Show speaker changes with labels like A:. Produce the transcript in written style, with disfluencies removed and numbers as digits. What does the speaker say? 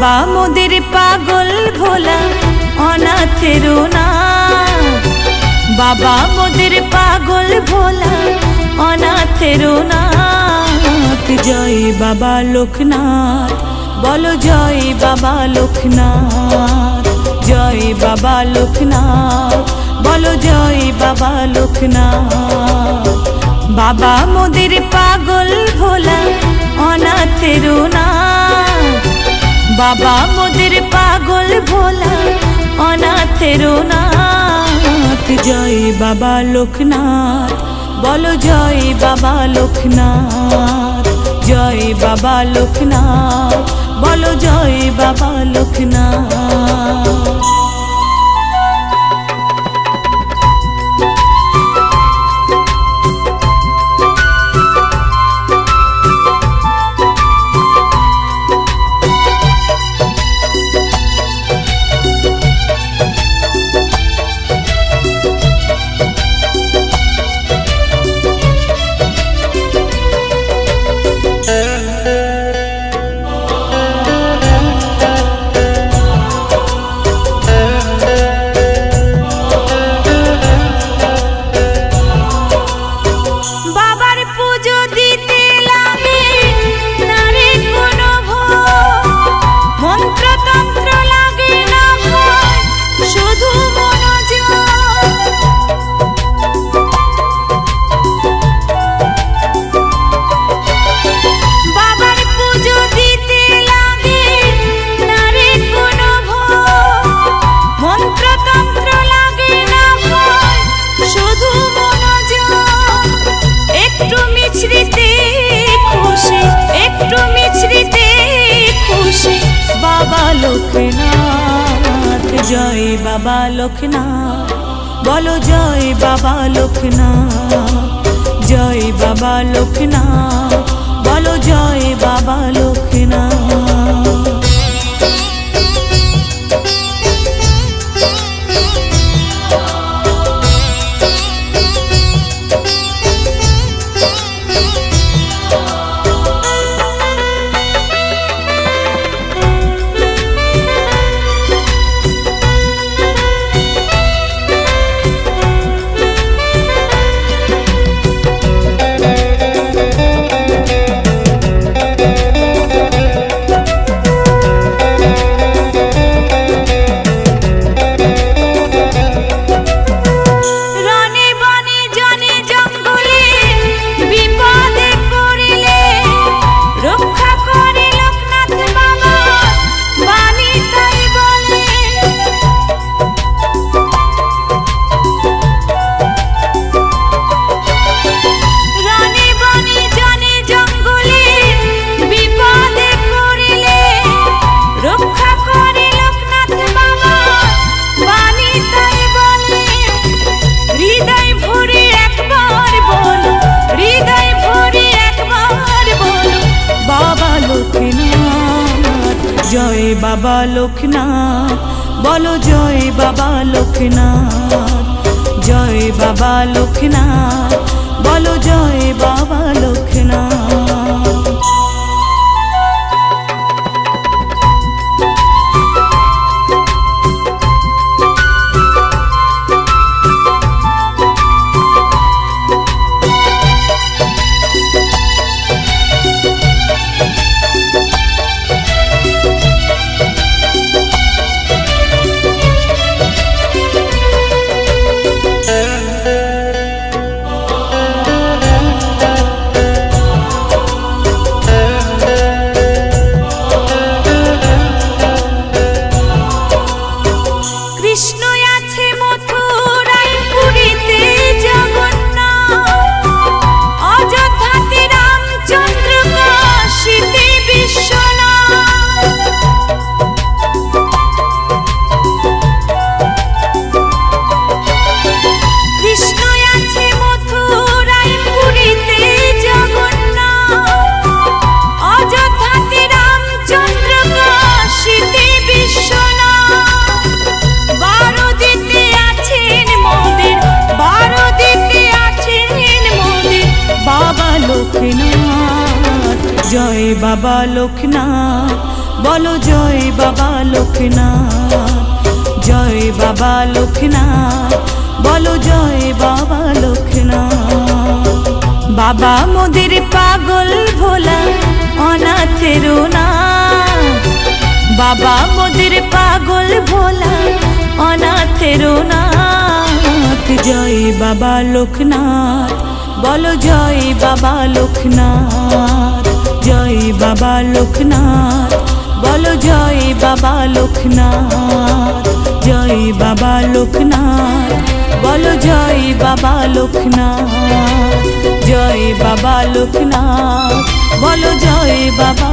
A: বাবা মোদের পাগল ভোলা অনাথের নাথ, বাবা মোদের পাগল ভোলা অনাথের নাথ। জয় বাবা লোকনাথ, বলো জয় বাবা লোকনাথ, জয় বাবা লোকনাথ, বলো জয় বাবা লোকনাথ। বাবা মোদের পাগল ভোলা অনাথের নাথ, বাবা মোদের পাগল ভোলা অনাথের নাথ। জয় বাবা লোকনাথ, বলো জয় বাবা লোকনাথ, জয় বাবা লোকনাথ, বলো জয় বাবা লোকনাথ। লোকনাথ, জয় বাবা লোকনাথ, বলো জয় বাবা লোকনাথ, জয় বাবা লোকনাথ, বলো জয় বাবা লোকনাথ। জয় বাবা লোকনাথ, বলো জয় বাবা লোকনাথ, জয় বাবা লোকনাথ, বলো জয় বাবা লোকনাথ।
B: জয় বাবা লোকনাথ,
A: বলো জয় বাবা লোকনাথ, জয় বাবা লোকনাথ, বলো জয় বাবা লোকনাথ। বাবা মোদের পাগল ভোলা অনাথের নাথ, বাবা মোদের পাগল ভোলা অনাথের নাথ। জয় বাবা লোকনাথ, বলো জয় বাবা লোকনাথ, জয় বাবা লোকনাথ, বলো জয় বাবা লোকনাথ, জয় বাবা লোকনাথ, বলো জয় বাবা লোকনাথ, জয় বাবা লোকনাথ, বলো জয় বাবা